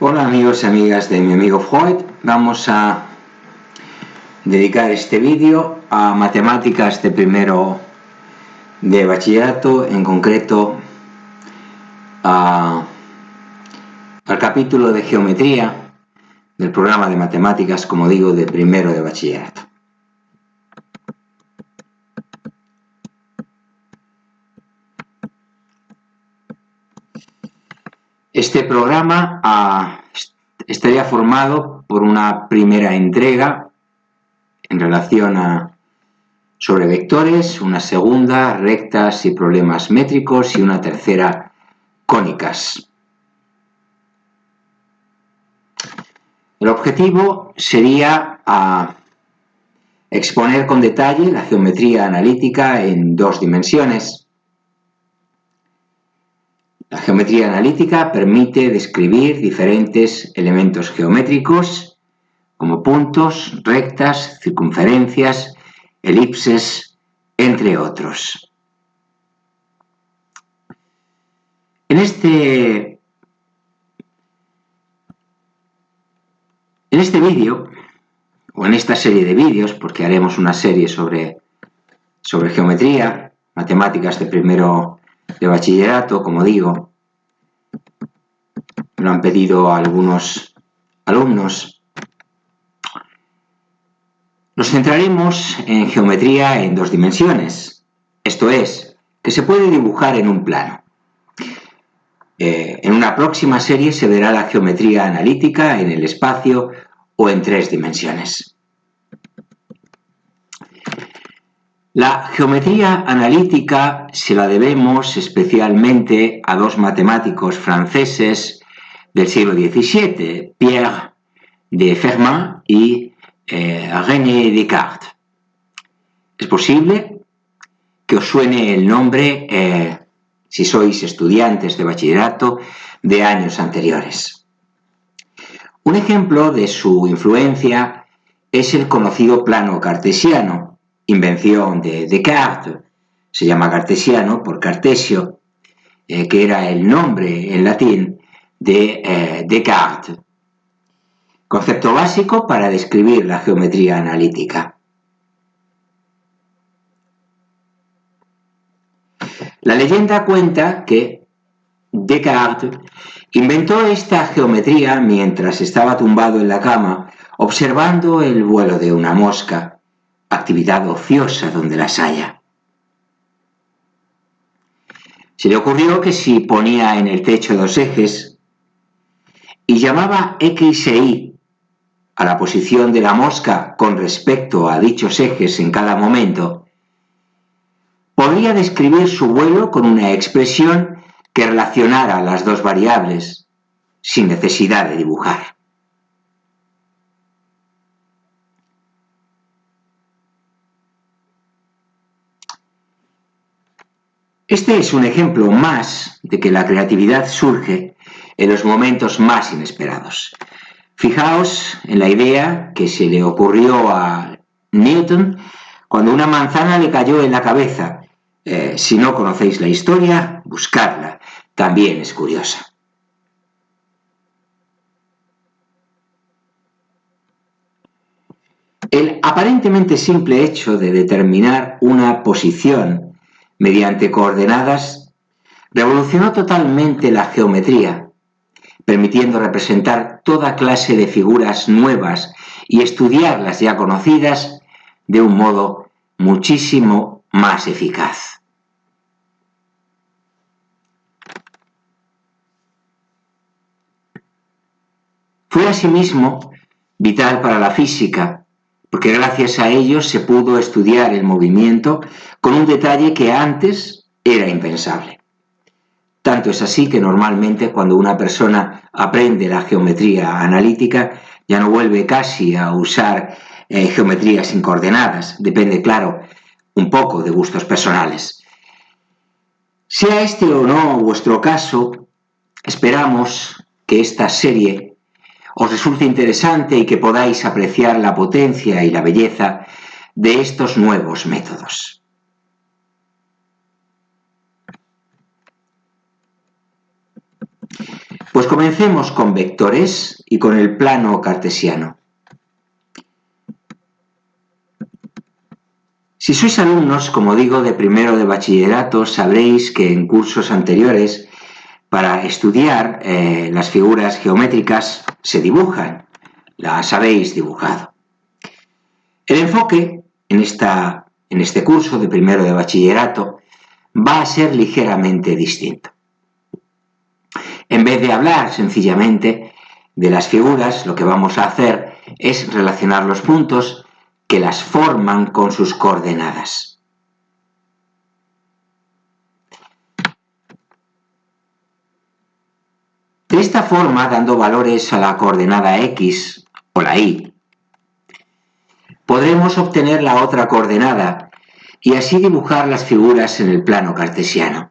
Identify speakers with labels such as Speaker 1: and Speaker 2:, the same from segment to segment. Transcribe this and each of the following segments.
Speaker 1: Hola amigos y amigas de mi amigo Freud. Vamos a dedicar este vídeo a matemáticas de primero de bachillerato, en concreto al capítulo de geometría del programa de matemáticas, como digo, de primero de bachillerato. Este programa estaría formado por una primera entrega en relación sobre vectores, una segunda, rectas y problemas métricos, y una tercera, cónicas. El objetivo sería exponer con detalle la geometría analítica en dos dimensiones. La geometría analítica permite describir diferentes elementos geométricos como puntos, rectas, circunferencias, elipses, entre otros. En este vídeo, o en esta serie de vídeos, porque haremos una serie sobre geometría, matemáticas de primero de bachillerato, como digo, me lo han pedido algunos alumnos. Nos centraremos en geometría en dos dimensiones, esto es, que se puede dibujar en un plano. En una próxima serie se verá la geometría analítica en el espacio o en tres dimensiones. La geometría analítica se la debemos especialmente a dos matemáticos franceses del siglo XVII, Pierre de Fermat y René Descartes. Es posible que os suene el nombre si sois estudiantes de bachillerato de años anteriores. Un ejemplo de su influencia es el conocido plano cartesiano, invención de Descartes. Se llama cartesiano por Cartesio, que era el nombre en latín de Descartes. Concepto básico para describir la geometría analítica. La leyenda cuenta que Descartes inventó esta geometría mientras estaba tumbado en la cama observando el vuelo de una mosca, actividad ociosa donde las haya. Se le ocurrió que si ponía en el techo dos ejes y llamaba X e Y a la posición de la mosca con respecto a dichos ejes en cada momento, podría describir su vuelo con una expresión que relacionara las dos variables sin necesidad de dibujar. Este es un ejemplo más de que la creatividad surge en los momentos más inesperados. Fijaos en la idea que se le ocurrió a Newton cuando una manzana le cayó en la cabeza. Si no conocéis la historia, buscadla, también es curiosa. El aparentemente simple hecho de determinar una posición mediante coordenadas revolucionó totalmente la geometría, permitiendo representar toda clase de figuras nuevas y estudiar las ya conocidas de un modo muchísimo más eficaz. Fue asimismo vital para la física, porque gracias a ello se pudo estudiar el movimiento con un detalle que antes era impensable. Tanto es así que normalmente cuando una persona aprende la geometría analítica ya no vuelve casi a usar geometría sin coordenadas. Depende, claro, un poco de gustos personales. Sea este o no vuestro caso, esperamos que esta serie os resulte interesante y que podáis apreciar la potencia y la belleza de estos nuevos métodos. Pues comencemos con vectores y con el plano cartesiano. Si sois alumnos, como digo, de primero de bachillerato, sabréis que en cursos anteriores, para estudiar las figuras geométricas se dibujan, las habéis dibujado. El enfoque en este curso de primero de bachillerato va a ser ligeramente distinto. En vez de hablar sencillamente de las figuras, lo que vamos a hacer es relacionar los puntos que las forman con sus coordenadas. De esta forma, dando valores a la coordenada X o la Y, podremos obtener la otra coordenada y así dibujar las figuras en el plano cartesiano.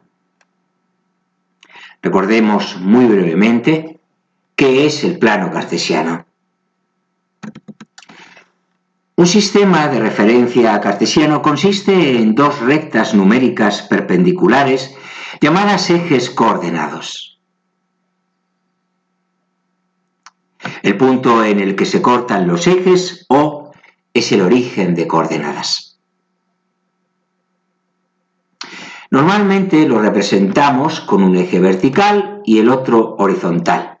Speaker 1: Recordemos muy brevemente qué es el plano cartesiano. Un sistema de referencia cartesiano consiste en dos rectas numéricas perpendiculares llamadas ejes coordenados. El punto en el que se cortan los ejes, O, es el origen de coordenadas. Normalmente lo representamos con un eje vertical y el otro horizontal.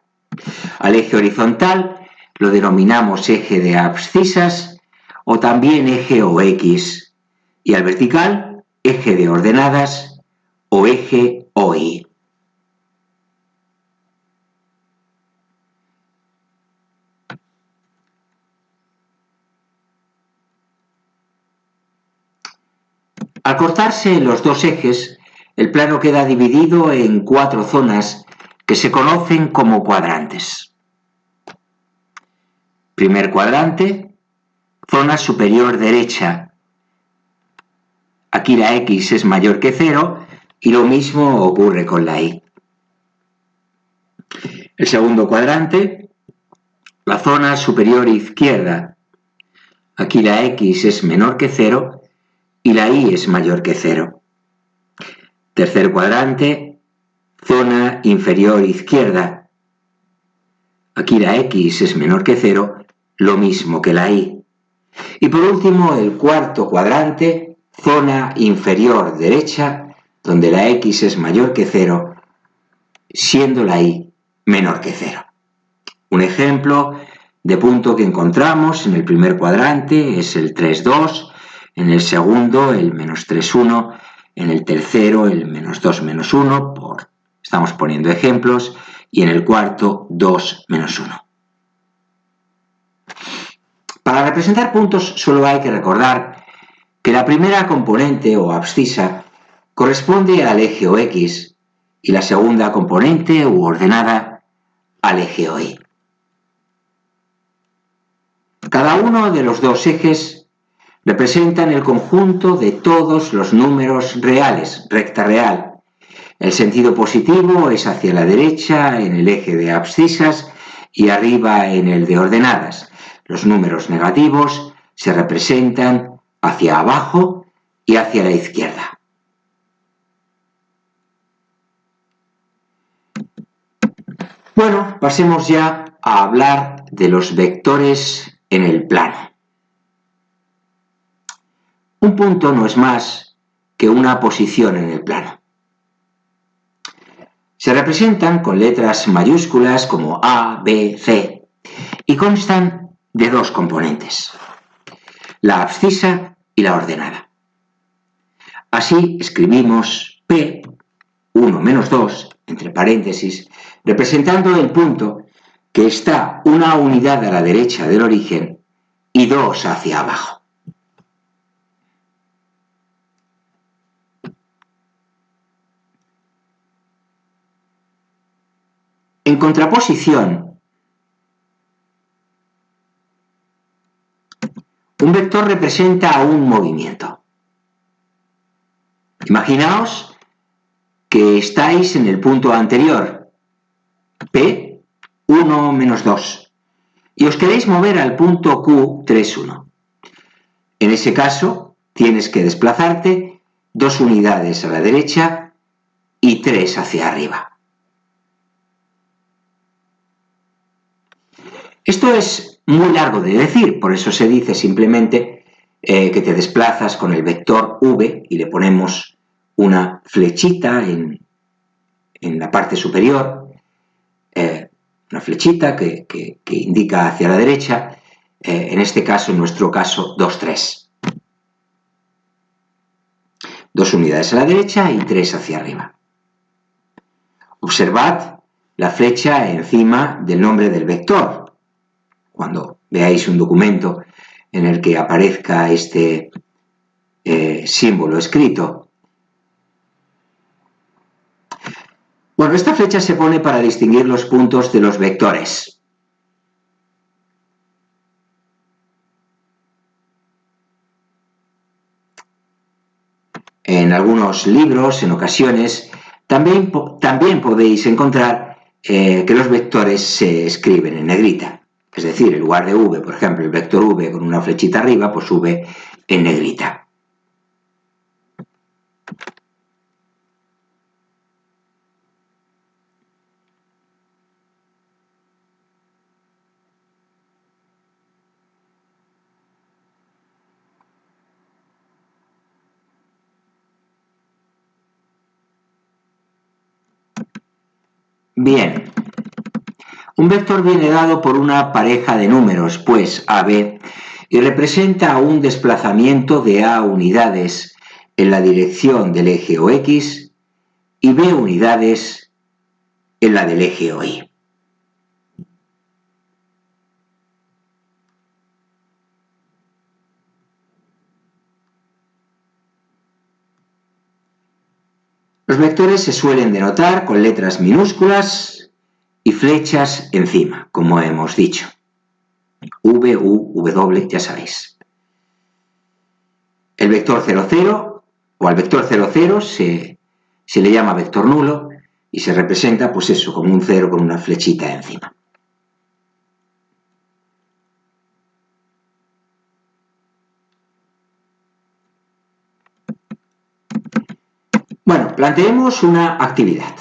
Speaker 1: Al eje horizontal lo denominamos eje de abscisas o también eje o X, y al vertical, eje de ordenadas o eje o Y. Al cortarse los dos ejes, el plano queda dividido en 4 zonas que se conocen como cuadrantes. Primer cuadrante, zona superior derecha. Aquí la X es mayor que 0 y lo mismo ocurre con la Y. El segundo cuadrante, la zona superior izquierda. Aquí la X es menor que 0 y la Y es mayor que 0. Tercer cuadrante, zona inferior izquierda. Aquí la X es menor que 0, lo mismo que la Y. Y por último, el cuarto cuadrante, zona inferior derecha, donde la X es mayor que 0, siendo la Y menor que 0. Un ejemplo de punto que encontramos en el primer cuadrante es el 3, 2, en el segundo el menos 3, 1, en el tercero el menos 2, menos 1, estamos poniendo ejemplos, y en el cuarto 2, menos 1. Para representar puntos solo hay que recordar que la primera componente o abscisa corresponde al eje o X y la segunda componente u ordenada al eje o Y. Cada uno de los dos ejes representan el conjunto de todos los números reales, recta real. El sentido positivo es hacia la derecha en el eje de abscisas y arriba en el de ordenadas. Los números negativos se representan hacia abajo y hacia la izquierda. Bueno, pasemos ya a hablar de los vectores en el plano. Un punto no es más que una posición en el plano. Se representan con letras mayúsculas como A, B, C y constan de dos componentes, la abscisa y la ordenada. Así escribimos P, 1 menos 2, entre paréntesis, representando el punto que está una unidad a la derecha del origen y 2 hacia abajo. En contraposición, un vector representa un movimiento. Imaginaos que estáis en el punto anterior, P, 1 menos 2, y os queréis mover al punto Q, 3, 1. En ese caso, tienes que desplazarte 2 unidades a la derecha y 3 hacia arriba. Esto es muy largo de decir, por eso se dice simplemente que te desplazas con el vector v y le ponemos una flechita en la parte superior, una flechita que indica hacia la derecha, en este caso, en nuestro caso, 2, 3. 2 unidades a la derecha y 3 hacia arriba. Observad la flecha encima del nombre del vector. Cuando veáis un documento en el que aparezca este símbolo escrito. Bueno, esta flecha se pone para distinguir los puntos de los vectores. En algunos libros, en ocasiones, también podéis encontrar que los vectores se escriben en negrita. Es decir, en lugar de v, por ejemplo, el vector v con una flechita arriba, pues v en negrita. Bien, un vector viene dado por una pareja de números, pues AB, y representa un desplazamiento de A unidades en la dirección del eje OX y B unidades en la del eje OY. Los vectores se suelen denotar con letras minúsculas y flechas encima, como hemos dicho. V, U, W, ya sabéis. El vector 0, 0, o al vector 0, 0 se le llama vector nulo y se representa, pues eso, como un 0 con una flechita encima. Bueno, planteemos una actividad.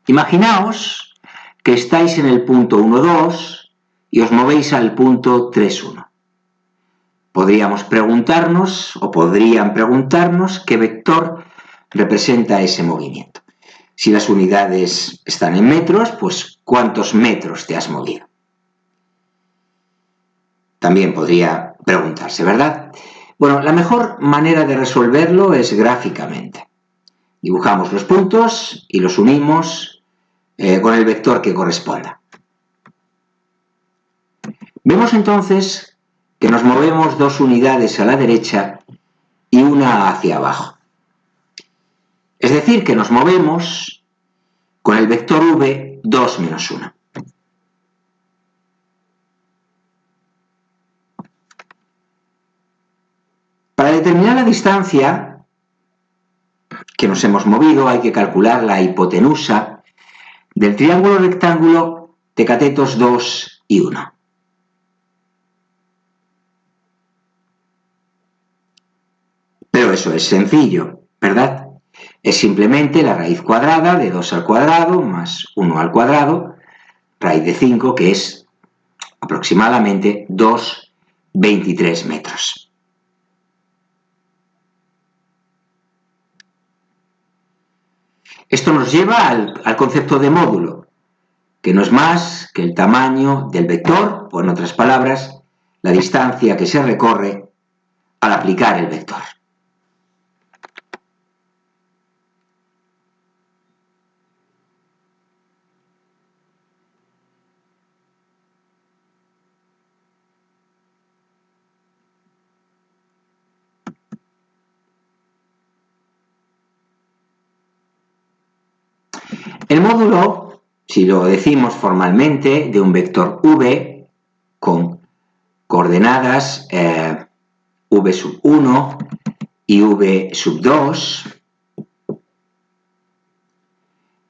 Speaker 1: Imaginaos que estáis en el punto 1, 2 y os movéis al punto 3, 1. Podrían preguntarnos qué vector representa ese movimiento. Si las unidades están en metros, pues ¿cuántos metros te has movido? También podría preguntarse, ¿verdad? Bueno, la mejor manera de resolverlo es gráficamente. Dibujamos los puntos y los unimos con el vector que corresponda. Vemos entonces que nos movemos 2 unidades a la derecha y una hacia abajo. Es decir, que nos movemos con el vector v 2 menos 1. Para determinar la distancia que nos hemos movido hay que calcular la hipotenusa del triángulo rectángulo de catetos 2 y 1. Pero eso es sencillo, ¿verdad? Es simplemente la raíz cuadrada de 2 al cuadrado más 1 al cuadrado, raíz de 5, que es aproximadamente 2,23 metros. Esto nos lleva al concepto de módulo, que no es más que el tamaño del vector, o en otras palabras, la distancia que se recorre al aplicar el vector. El módulo, si lo decimos formalmente, de un vector v con coordenadas v sub 1 y v sub 2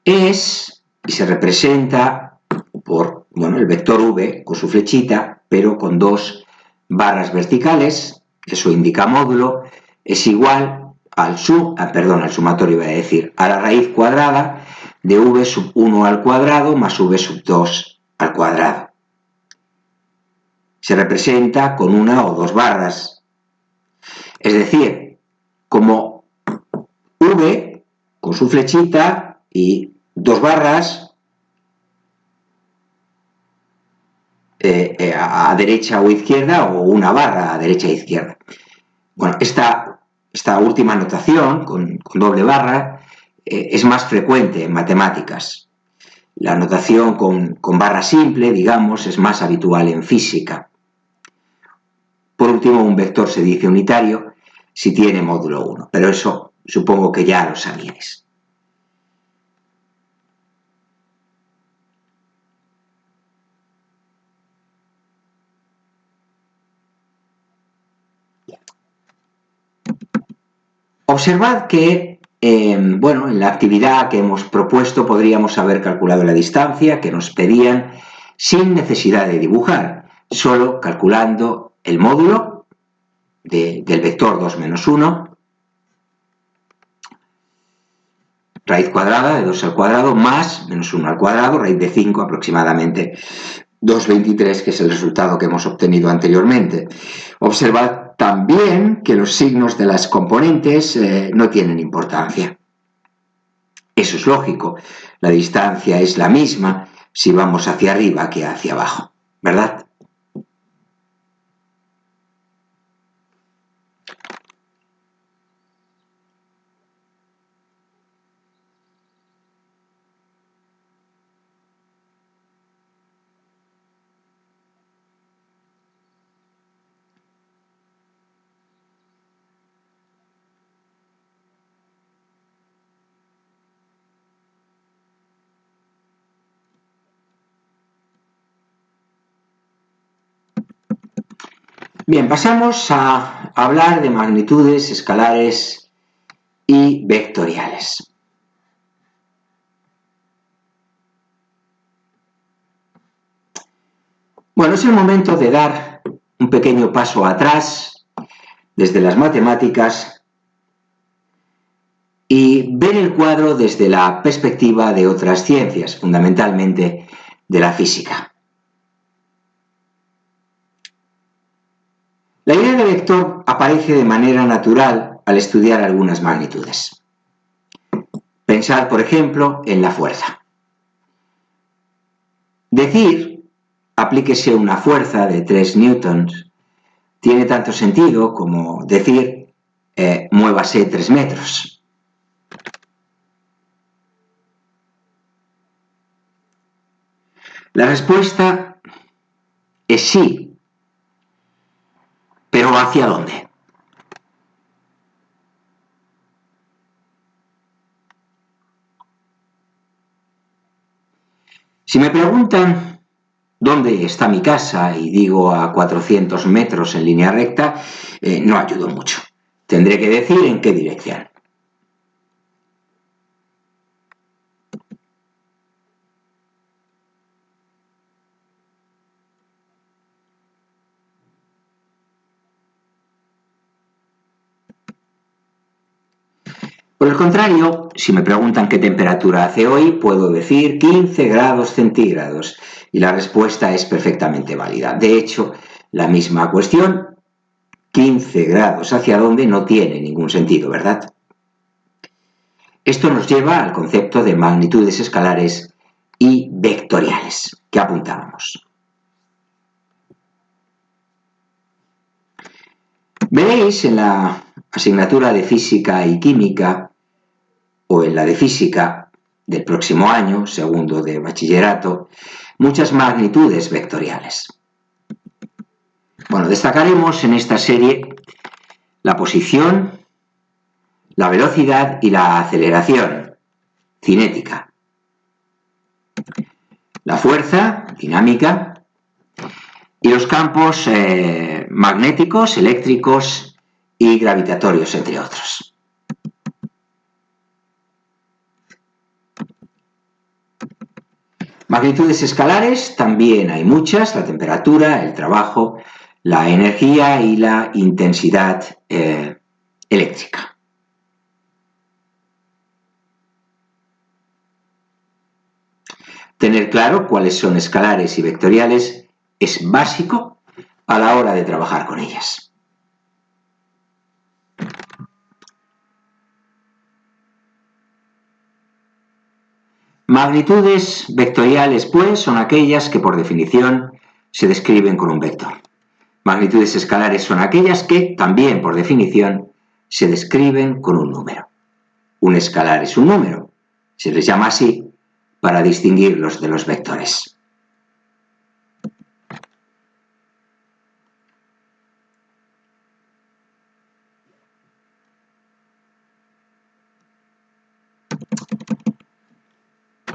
Speaker 1: es, y se representa por el vector v con su flechita, pero con 2 barras verticales, eso indica módulo, es igual al sumatorio, iba a decir, a la raíz cuadrada de v sub 1 al cuadrado más v sub 2 al cuadrado. se representa con una o dos barras. Es decir, como V con su flechita y dos barras a derecha o izquierda, o una barra a derecha e izquierda. Bueno, esta última notación con doble barra es más frecuente en matemáticas. La notación con barra simple, digamos, es más habitual en física. Por último, un vector se dice unitario si tiene módulo 1, pero eso supongo que ya lo sabíais. Observad que, bueno, en la actividad que hemos propuesto podríamos haber calculado la distancia que nos pedían sin necesidad de dibujar, solo calculando el módulo del vector 2 menos 1, raíz cuadrada de 2 al cuadrado, más menos 1 al cuadrado, raíz de 5 aproximadamente 2,23, que es el resultado que hemos obtenido anteriormente. Observad también que los signos de las componentes no tienen importancia. Eso es lógico, la distancia es la misma si vamos hacia arriba que hacia abajo, ¿verdad? Bien, pasamos a hablar de magnitudes escalares y vectoriales. Bueno, es el momento de dar un pequeño paso atrás desde las matemáticas y ver el cuadro desde la perspectiva de otras ciencias, fundamentalmente de la física. La idea de vector aparece de manera natural al estudiar algunas magnitudes. Pensar, por ejemplo, en la fuerza. Decir, aplíquese una fuerza de 3 newtons, tiene tanto sentido como decir, muévase 3 metros. La respuesta es sí, pero ¿hacia dónde? Si me preguntan dónde está mi casa y digo a 400 metros en línea recta, no ayudo mucho. Tendré que decir en qué dirección. Por el contrario, si me preguntan qué temperatura hace hoy, puedo decir 15 grados centígrados y la respuesta es perfectamente válida. De hecho, la misma cuestión, 15 grados hacia dónde, no tiene ningún sentido, ¿verdad? Esto nos lleva al concepto de magnitudes escalares y vectoriales que apuntábamos. Veréis en la asignatura de Física y Química o en la de Física del próximo año, segundo de bachillerato, muchas magnitudes vectoriales. Bueno, destacaremos en esta serie la posición, la velocidad y la aceleración, cinética, la fuerza, dinámica, y los campos magnéticos, eléctricos y gravitatorios, entre otros. Magnitudes escalares también hay muchas, la temperatura, el trabajo, la energía y la intensidad eléctrica. Tener claro cuáles son escalares y vectoriales es básico a la hora de trabajar con ellas. Magnitudes vectoriales, pues, son aquellas que por definición se describen con un vector. Magnitudes escalares son aquellas que, también por definición, se describen con un número. Un escalar es un número, se les llama así para distinguirlos de los vectores.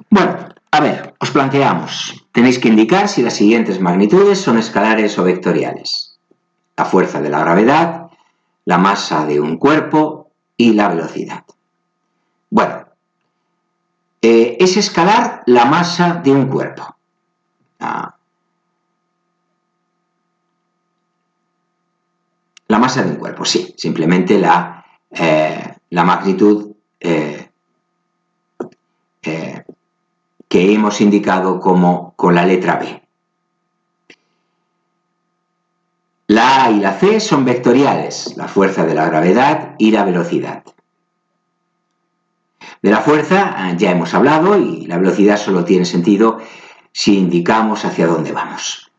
Speaker 1: Bueno, a ver, os planteamos. Tenéis que indicar si las siguientes magnitudes son escalares o vectoriales. La fuerza de la gravedad, la masa de un cuerpo y la velocidad. Bueno, es escalar la masa de un cuerpo. La masa de un cuerpo, sí, simplemente la magnitud que hemos indicado como con la letra B. La A y la C son vectoriales, la fuerza de la gravedad y la velocidad. De la fuerza ya hemos hablado y la velocidad solo tiene sentido si indicamos hacia dónde vamos.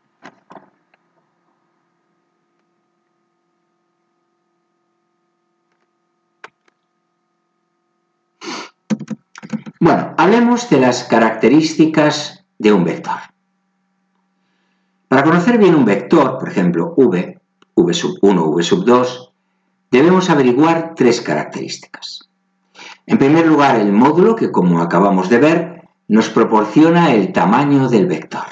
Speaker 1: Bueno, hablemos de las características de un vector. Para conocer bien un vector, por ejemplo, v sub 1, v sub 2, debemos averiguar tres características. En primer lugar, el módulo, que como acabamos de ver, nos proporciona el tamaño del vector.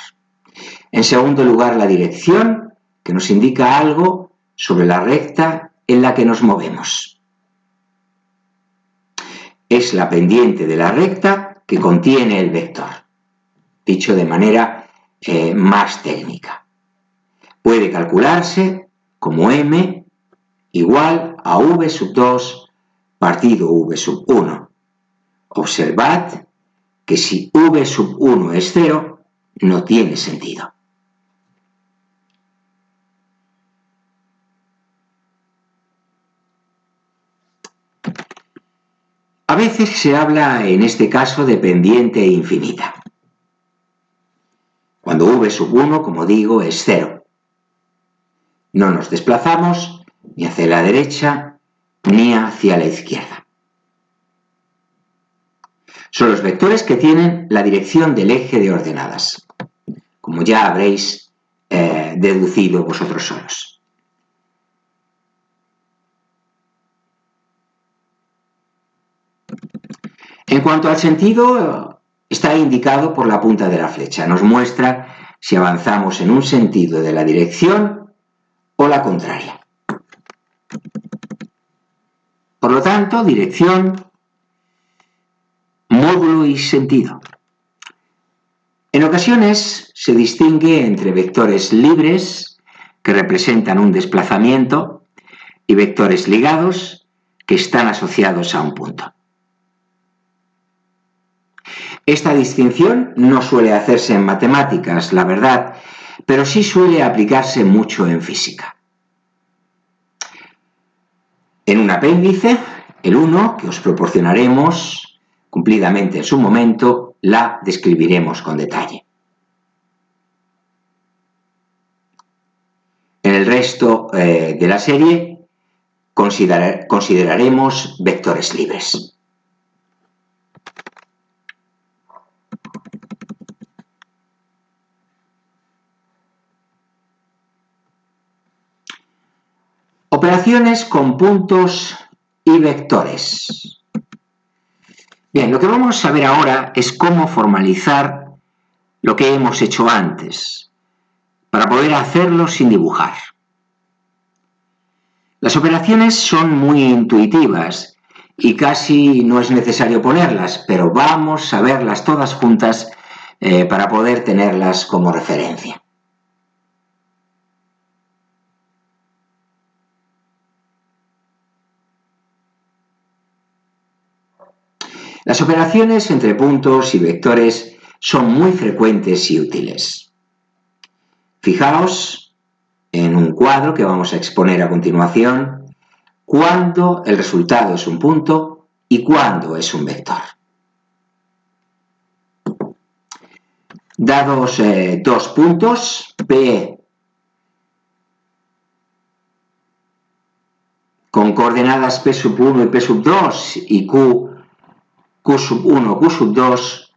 Speaker 1: En segundo lugar, la dirección, que nos indica algo sobre la recta en la que nos movemos. Es la pendiente de la recta que contiene el vector, dicho de manera más técnica. Puede calcularse como m igual a v sub 2 partido v sub 1. Observad que si v sub 1 es 0, no tiene sentido. A veces se habla en este caso de pendiente infinita, cuando v sub 1, como digo, es 0. No nos desplazamos ni hacia la derecha ni hacia la izquierda. Son los vectores que tienen la dirección del eje de ordenadas, como ya habréis deducido vosotros solos. En cuanto al sentido, está indicado por la punta de la flecha. Nos muestra si avanzamos en un sentido de la dirección o la contraria. Por lo tanto, dirección, módulo y sentido. En ocasiones se distingue entre vectores libres, que representan un desplazamiento, y vectores ligados, que están asociados a un punto. Esta distinción no suele hacerse en matemáticas, la verdad, pero sí suele aplicarse mucho en física. En un apéndice, el 1, que os proporcionaremos cumplidamente en su momento, la describiremos con detalle. En el resto de la serie consideraremos vectores libres. Operaciones con puntos y vectores. Bien, lo que vamos a ver ahora es cómo formalizar lo que hemos hecho antes, para poder hacerlo sin dibujar. Las operaciones son muy intuitivas y casi no es necesario ponerlas, pero vamos a verlas todas juntas para poder tenerlas como referencia. Las operaciones entre puntos y vectores son muy frecuentes y útiles. Fijaos en un cuadro que vamos a exponer a continuación cuándo el resultado es un punto y cuándo es un vector. Dados dos puntos, P con coordenadas P sub 1 y P sub 2 y Q sub 1, Q sub 2,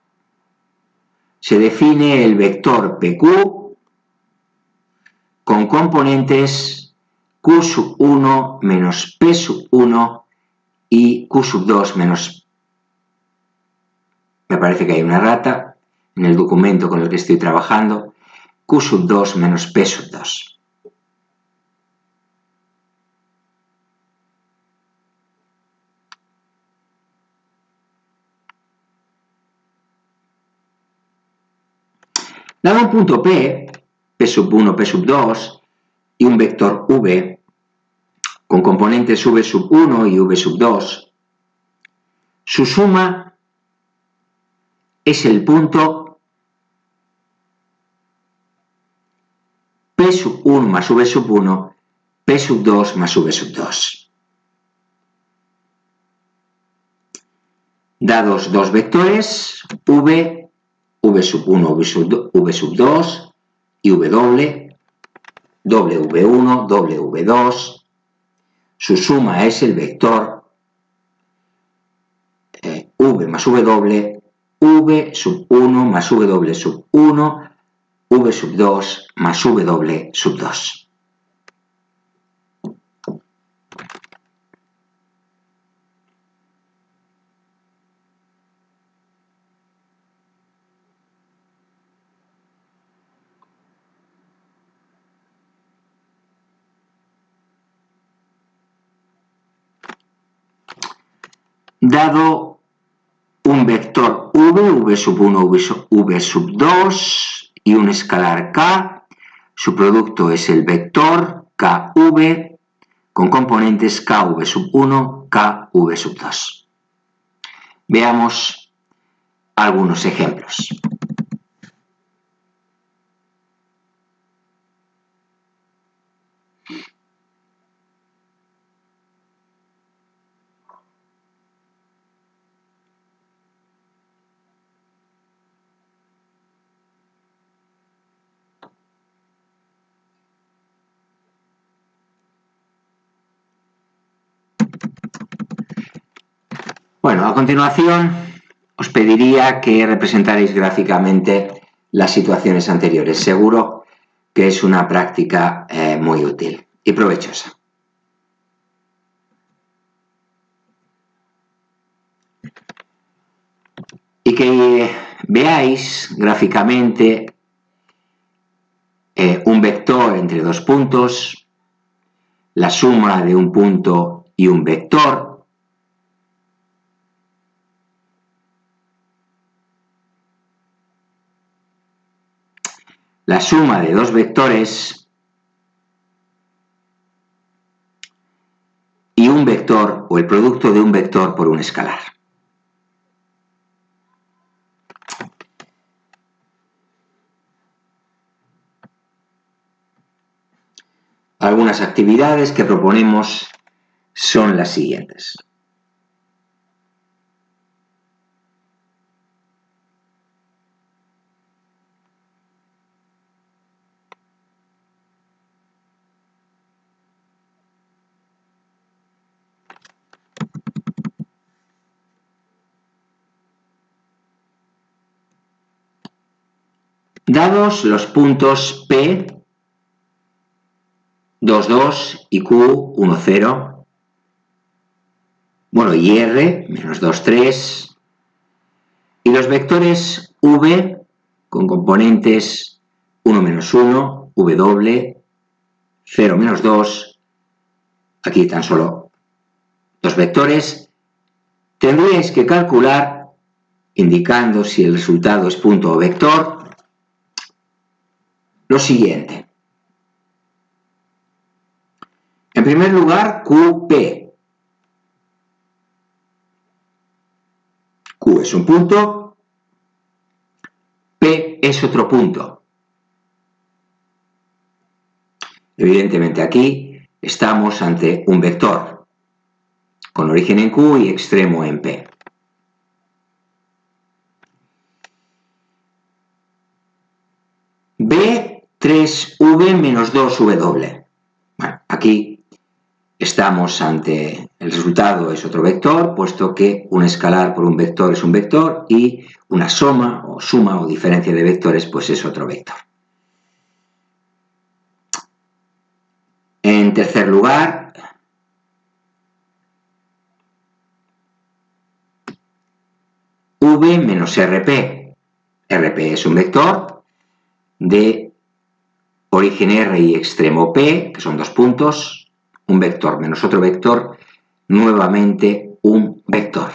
Speaker 1: se define el vector PQ con componentes Q sub 1 menos P sub 1 y Q sub 2 menos... Me parece que hay una errata en el documento con el que estoy trabajando. Q sub 2 menos P sub 2. Dado un punto P, P sub 1, P sub 2 y un vector V con componentes V sub 1 y V sub 2, su suma es el punto P sub 1 más V sub 1, P sub 2 más V sub 2. Dados dos vectores, V sub 1, V sub 2 y W, W1, W2, su suma es el vector V más W, V sub 1 más W sub 1, V sub 2 más W sub 2. Dado un vector V sub 1, V sub 2 y un escalar K, su producto es el vector KV con componentes KV sub 1, KV sub 2. Veamos algunos ejemplos. Bueno, a continuación os pediría que representarais gráficamente las situaciones anteriores. Seguro que es una práctica muy útil y provechosa. Y que veáis gráficamente un vector entre dos puntos, la suma de un punto y un vector, la suma de dos vectores y un vector o el producto de un vector por un escalar. Algunas actividades que proponemos son las siguientes. Dados los puntos P, 2, 2 y Q, 1, 0, bueno, y R, menos 2, 3, y los vectores V con componentes 1, menos 1, W, 0, menos 2, aquí tan solo dos vectores, tendríais que calcular, indicando si el resultado es punto o vector, lo siguiente. En primer lugar, QP. Q es un punto, P es otro punto. Evidentemente aquí estamos ante un vector con origen en Q y extremo en P. B 3V menos 2W. Bueno, aquí estamos ante el resultado es otro vector, puesto que un escalar por un vector es un vector y una suma o diferencia de vectores pues es otro vector. En tercer lugar, V menos RP. RP es un vector de origen R y extremo P, que son 2 puntos, un vector menos otro vector, nuevamente un vector.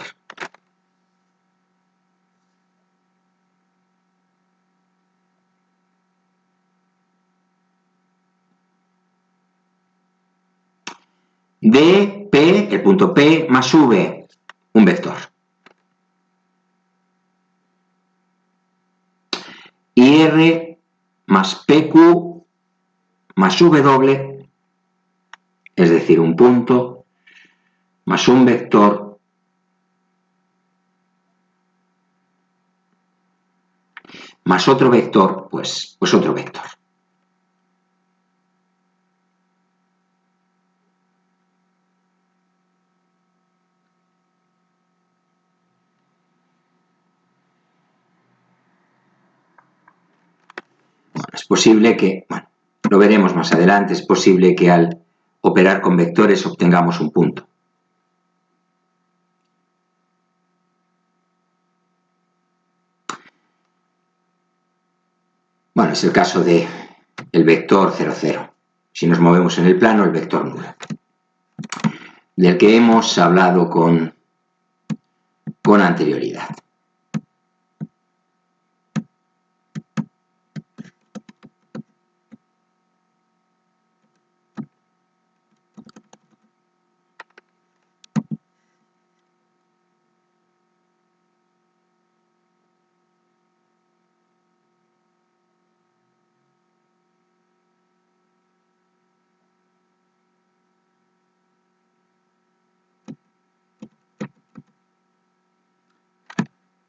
Speaker 1: D, P, el punto P más V, un vector. Y R más PQ más W, es decir, un punto, más un vector, más otro vector, pues otro vector. Bueno, es posible que, bueno, lo veremos más adelante, es posible que al operar con vectores obtengamos un punto. Bueno, es el caso de el vector 0, 0. Si nos movemos en el plano, el vector nulo, del que hemos hablado con anterioridad.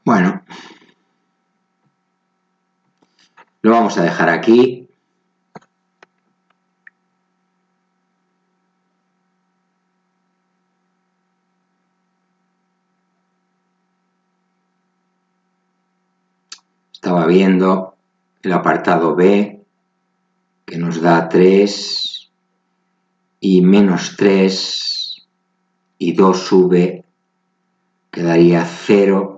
Speaker 1: Bueno, lo vamos a dejar aquí. Estaba viendo el apartado B, que nos da 3 y menos 3 y 2V quedaría 0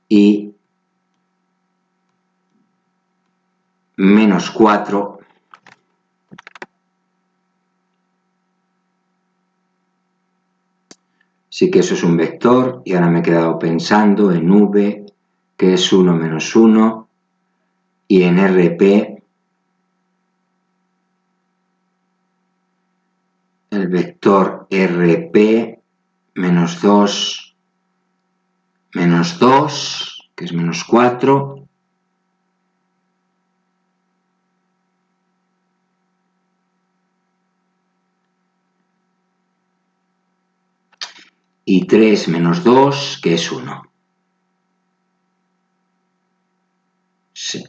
Speaker 1: y menos 4 sí que eso es un vector y ahora me he quedado pensando en V, que es 1 menos 1, y en RP el vector RP menos 2 menos 2, que es menos 4, y 3 menos 2, que es 1. Sí.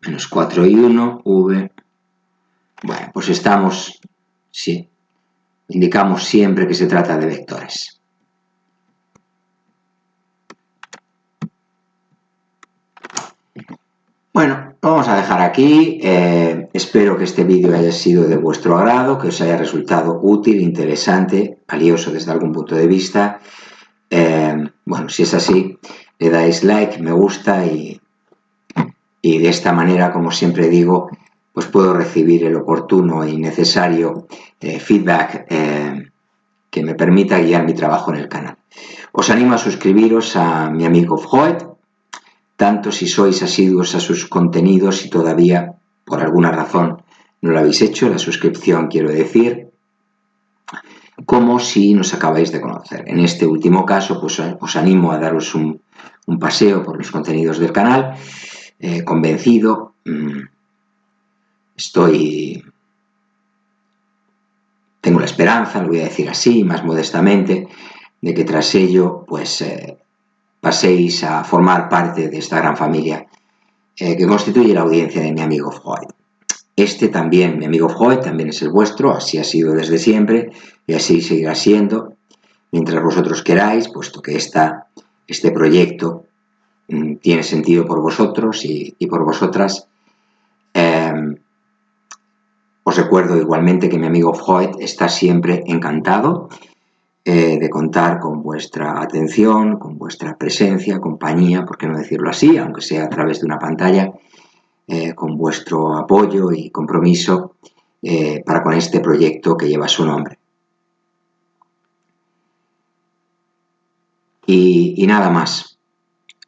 Speaker 1: Menos 4 y 1, V. Bueno, pues estamos, sí, indicamos siempre que se trata de vectores. Bueno, lo vamos a dejar aquí. Espero que este vídeo haya sido de vuestro agrado, que os haya resultado útil, interesante, valioso desde algún punto de vista. Bueno, si es así, le dais like, me gusta y de esta manera, como siempre digo, pues puedo recibir el oportuno y necesario feedback que me permita guiar mi trabajo en el canal. Os animo a suscribiros a mi amigo Freud, tanto si sois asiduos a sus contenidos y todavía, por alguna razón, no lo habéis hecho, la suscripción quiero decir, como si nos acabáis de conocer. En este último caso, pues os animo a daros un paseo por los contenidos del canal, convencido tengo la esperanza, lo voy a decir así, más modestamente, de que tras ello, pues paséis a formar parte de esta gran familia que constituye la audiencia de mi amigo Freud. Mi amigo Freud, también es el vuestro, así ha sido desde siempre y así seguirá siendo, mientras vosotros queráis, puesto que este proyecto tiene sentido por vosotros y por vosotras. Os recuerdo igualmente que mi amigo Freud está siempre encantado de contar con vuestra atención, con vuestra presencia, compañía, por qué no decirlo así, aunque sea a través de una pantalla, con vuestro apoyo y compromiso para con este proyecto que lleva su nombre. Y nada más.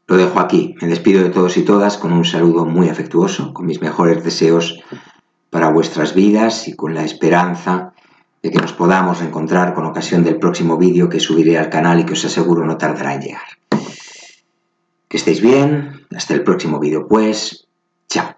Speaker 1: Lo dejo aquí. Me despido de todos y todas con un saludo muy afectuoso, con mis mejores deseos para vuestras vidas y con la esperanza de que nos podamos encontrar con ocasión del próximo vídeo que subiré al canal y que os aseguro no tardará en llegar. Que estéis bien. Hasta el próximo vídeo, pues. Chao.